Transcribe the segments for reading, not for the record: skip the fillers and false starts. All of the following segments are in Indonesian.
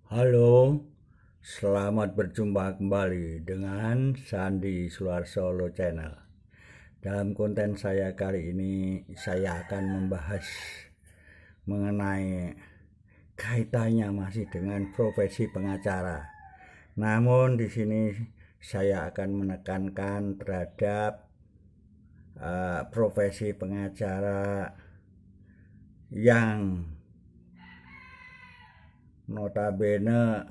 Halo, selamat berjumpa kembali dengan Sandi Suarso Channel. Dalam konten saya kali ini, saya akan membahas mengenai kaitannya masih dengan profesi pengacara. Namun di sini saya akan menekankan terhadap profesi pengacara yang notabene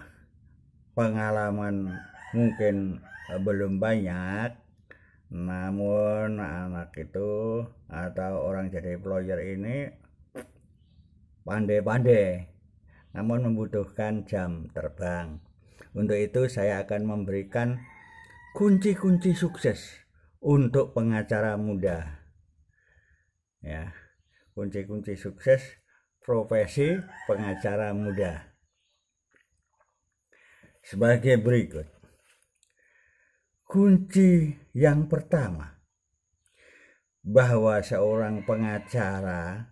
pengalaman mungkin belum banyak, namun anak itu atau orang jadi lawyer ini pandai-pandai, namun membutuhkan jam terbang. Untuk itu saya akan memberikan kunci-kunci sukses untuk pengacara muda. Ya, kunci-kunci sukses profesi pengacara muda sebagai berikut. Kunci yang pertama, bahwa seorang pengacara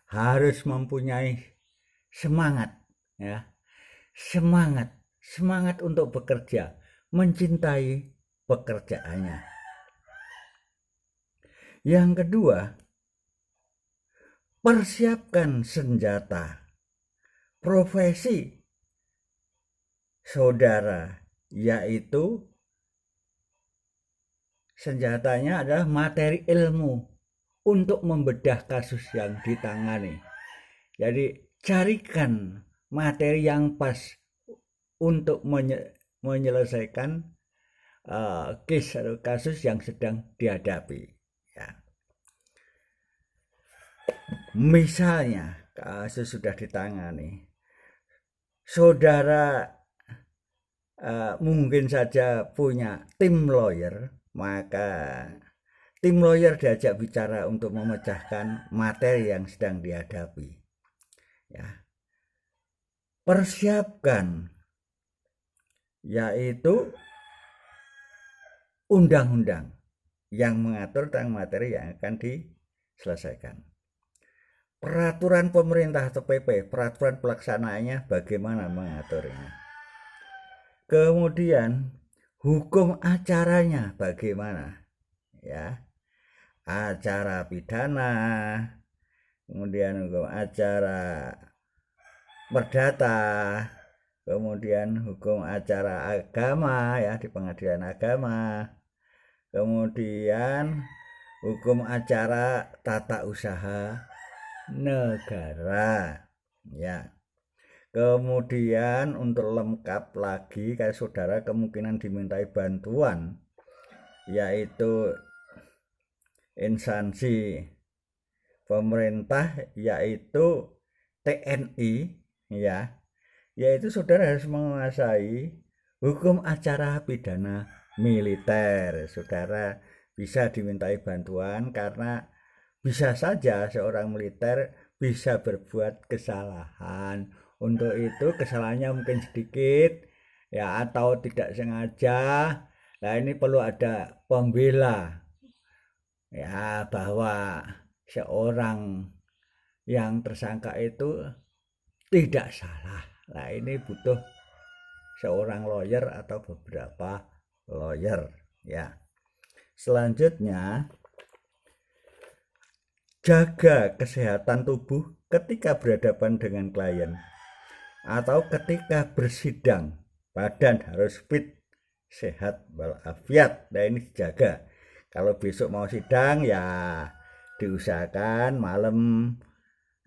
harus mempunyai semangat, semangat untuk bekerja, mencintai pekerjaannya. Yang kedua, persiapkan senjata. Profesi saudara, yaitu senjatanya adalah materi ilmu untuk membedah kasus yang ditangani. Jadi carikan materi yang pas untuk menyelesaikan case atau kasus yang sedang dihadapi. Ya. Misalnya kasus sudah ditangani, saudara mungkin saja punya tim lawyer, maka tim lawyer diajak bicara untuk memecahkan materi yang sedang dihadapi. Ya. Persiapkan, yaitu undang-undang yang mengatur tentang materi yang akan diselesaikan. Peraturan pemerintah atau PP, peraturan pelaksanaannya bagaimana mengaturnya. Kemudian hukum acaranya bagaimana, ya, acara pidana, kemudian hukum acara perdata, kemudian hukum acara agama, ya, di pengadilan agama, kemudian hukum acara tata usaha negara, ya. Kemudian untuk lengkap lagi, kayak saudara kemungkinan dimintai bantuan, yaitu instansi pemerintah, yaitu TNI, ya, yaitu saudara harus menguasai hukum acara pidana militer. Saudara bisa dimintai bantuan karena bisa saja seorang militer bisa berbuat kesalahan. Untuk itu kesalahannya mungkin sedikit, ya, atau tidak sengaja. Nah, ini perlu ada pembela, ya, bahwa seorang yang tersangka itu tidak salah. Nah, ini butuh seorang lawyer atau beberapa lawyer, ya. Selanjutnya, jaga kesehatan tubuh ketika berhadapan dengan klien atau ketika bersidang. Badan harus fit, sehat walafiat. Nah, ini dijaga. Kalau besok mau sidang, ya diusahakan malam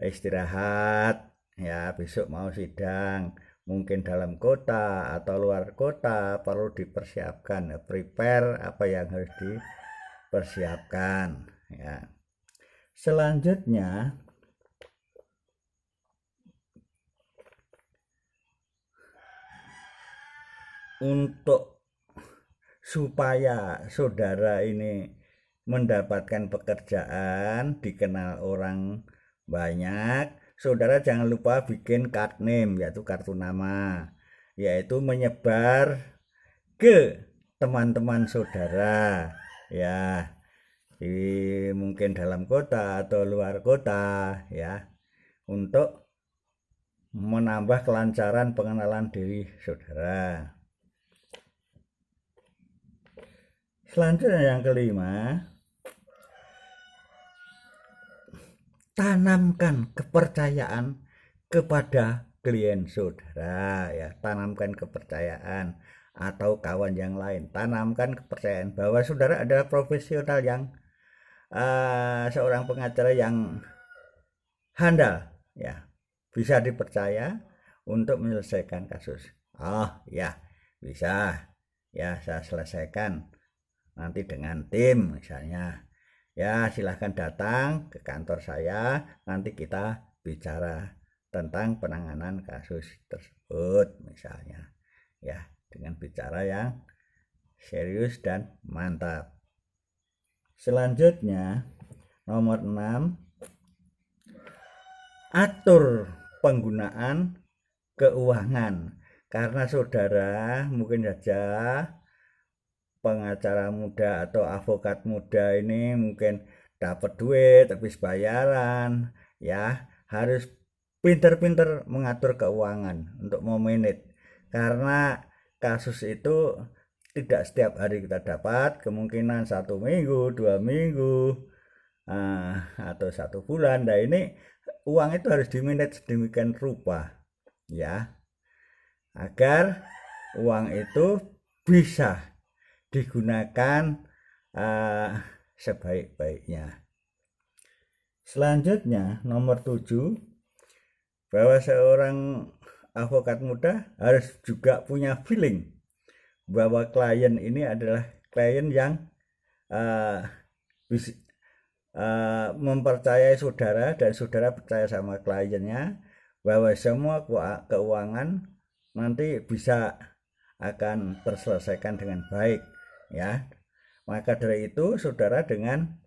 istirahat, ya. Besok mau sidang mungkin dalam kota atau luar kota, perlu dipersiapkan, prepare apa yang harus dipersiapkan, ya. Selanjutnya, untuk supaya saudara ini mendapatkan pekerjaan, dikenal orang banyak, saudara jangan lupa bikin card name, yaitu kartu nama, yaitu menyebar ke teman-teman saudara, ya, mungkin dalam kota atau luar kota, ya, untuk menambah kelancaran pengenalan diri saudara. Selanjutnya yang kelima, tanamkan kepercayaan kepada klien saudara, ya. Tanamkan kepercayaan, atau kawan yang lain, tanamkan kepercayaan bahwa saudara adalah profesional yang seorang pengacara yang handal, ya, bisa dipercaya untuk menyelesaikan kasus. Oh ya, bisa, ya, saya selesaikan nanti dengan tim misalnya. Ya, silahkan datang ke kantor saya, nanti kita bicara tentang penanganan kasus tersebut misalnya, ya, dengan bicara yang serius dan mantap. Selanjutnya nomor 6, atur penggunaan keuangan, karena saudara mungkin saja pengacara muda atau advokat muda ini mungkin dapat duit habis bayaran, ya, harus pinter-pinter mengatur keuangan untuk memanage, karena kasus itu tidak setiap hari kita dapat, kemungkinan 1 minggu, 2 minggu, atau 1 bulan. Nah, ini uang itu harus dimanage sedemikian rupa, ya, agar uang itu bisa digunakan sebaik-baiknya. Selanjutnya nomor 7, bahwa seorang advokat muda harus juga punya feeling bahwa klien ini adalah klien yang mempercayai saudara dan saudara percaya sama kliennya bahwa semua keuangan nanti bisa akan terselesaikan dengan baik, ya. Maka dari itu saudara dengan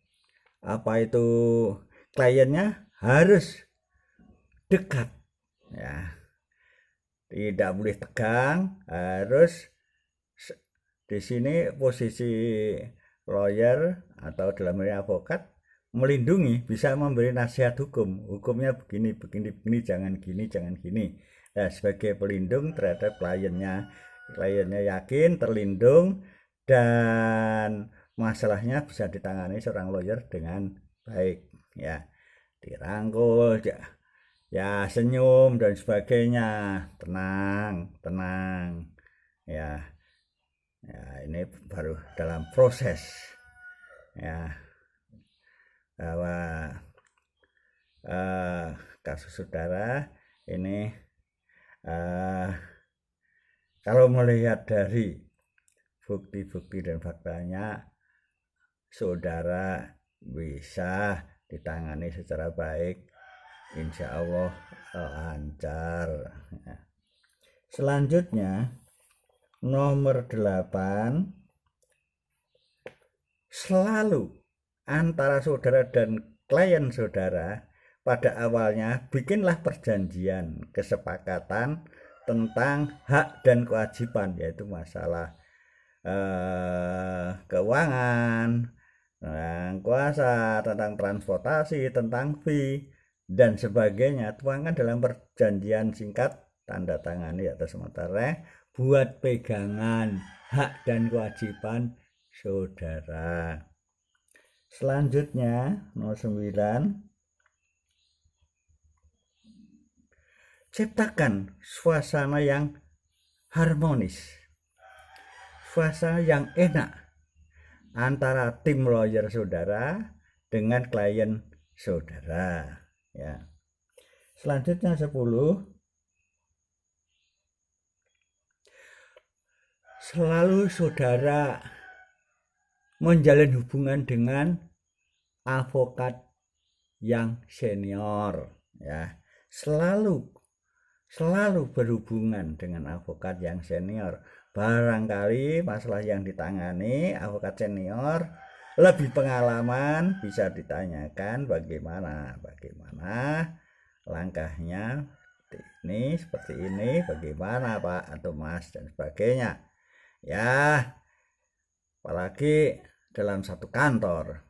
kliennya harus dekat, ya, tidak boleh tegang, harus di sini posisi lawyer atau dalam hal advokat melindungi, bisa memberi nasihat hukumnya begini, jangan gini. Nah, sebagai pelindung terhadap kliennya yakin terlindung dan masalahnya bisa ditangani seorang lawyer dengan baik, ya, dirangkul, ya, senyum dan sebagainya, tenang, ya. Ya, ini baru dalam proses, ya, bahwa kasus saudara ini kalau melihat dari bukti-bukti dan faktanya, saudara bisa ditangani secara baik, insya Allah lancar. Selanjutnya nomor 8, selalu antara saudara dan klien saudara pada awalnya bikinlah perjanjian kesepakatan tentang hak dan kewajiban, yaitu masalah keuangan, tentang kuasa, tentang transportasi, tentang fee dan sebagainya. Tuangkan dalam perjanjian singkat, tanda tangani atas sementara, buat pegangan hak dan kewajiban saudara. Selanjutnya nomor 9, ciptakan suasana yang harmonis, suasana yang enak antara tim lawyer saudara dengan klien saudara, ya. Selanjutnya 10, selalu saudara menjalin hubungan dengan advokat yang senior, ya. Selalu berhubungan dengan advokat yang senior. Barangkali masalah yang ditangani advokat senior lebih pengalaman, bisa ditanyakan bagaimana langkahnya seperti ini, bagaimana Pak atau Mas dan sebagainya, ya. Apalagi dalam satu kantor,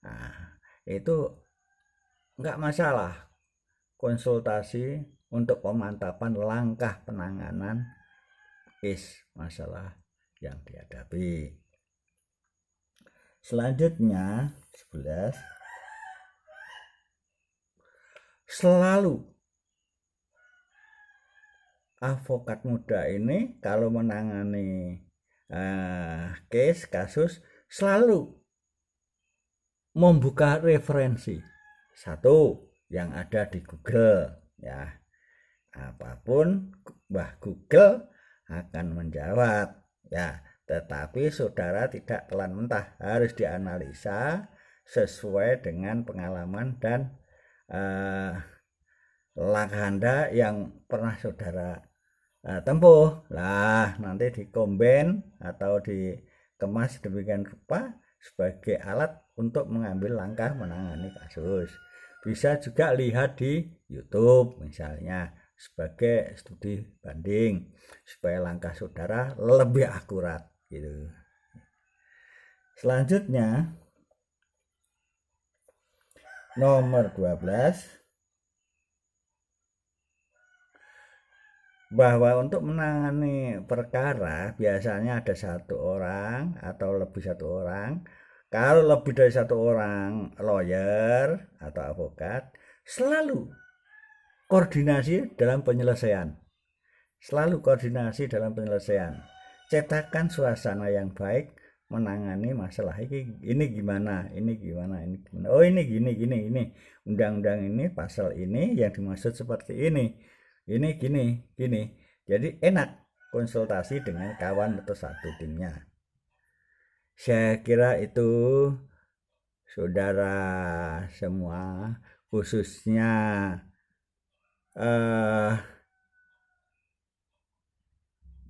nah, itu enggak masalah konsultasi untuk pemantapan langkah penanganan masalah yang dihadapi. Selanjutnya 11, selalu advokat muda ini kalau menangani kasus selalu membuka referensi satu yang ada di Google, ya, apapun Mbah Google akan menjawab, ya. Tetapi saudara tidak telan mentah, harus dianalisa sesuai dengan pengalaman dan langkah Anda yang pernah saudara tempuh. Lah, nanti dikomben atau dikemas demikian rupa sebagai alat untuk mengambil langkah menangani kasus. Bisa juga lihat di YouTube misalnya sebagai studi banding supaya langkah saudara lebih akurat gitu. Selanjutnya nomor 12, bahwa untuk menangani perkara biasanya ada satu orang atau lebih satu orang. Kalau lebih dari satu orang lawyer atau advokat, selalu koordinasi dalam penyelesaian. Selalu koordinasi dalam penyelesaian. Ciptakan suasana yang baik menangani masalah ini gimana, ini gimana, ini gimana. Oh, ini gini. Undang-undang ini, pasal ini yang dimaksud seperti ini. Ini gini. Jadi enak konsultasi dengan kawan atau satu timnya. Saya kira itu saudara semua, khususnya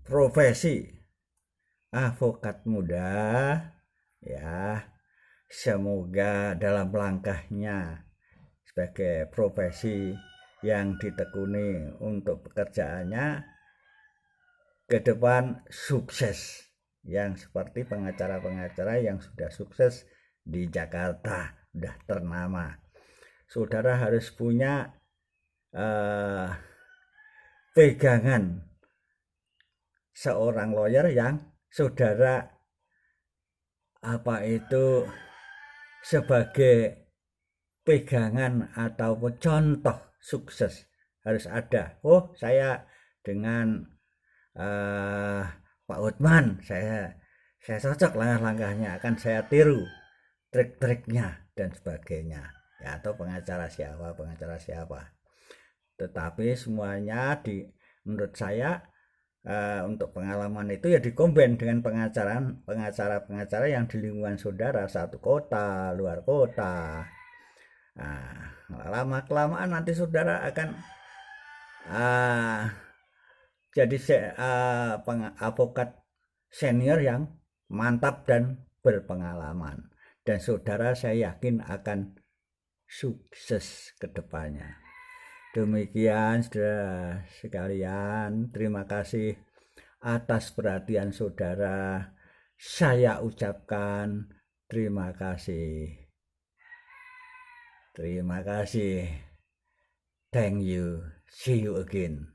profesi advokat muda, ya, semoga dalam langkahnya sebagai profesi yang ditekuni untuk pekerjaannya ke depan sukses, yang seperti pengacara-pengacara yang sudah sukses di Jakarta, sudah ternama. Saudara harus punya pegangan seorang lawyer yang saudara sebagai pegangan atau contoh sukses harus ada. Oh, saya dengan Pak Hotman saya cocok langkah-langkahnya, akan saya tiru trik-triknya dan sebagainya, ya, atau pengacara siapa. Tetapi semuanya menurut saya untuk pengalaman itu ya dikomben dengan pengacara yang di lingkungan saudara, satu kota, luar kota. Lama kelamaan nanti saudara akan jadi advokat senior yang mantap dan berpengalaman, dan saudara saya yakin akan sukses ke depannya. Demikian saudara sekalian, terima kasih atas perhatian saudara. Saya ucapkan terima kasih. Thank you. See you again.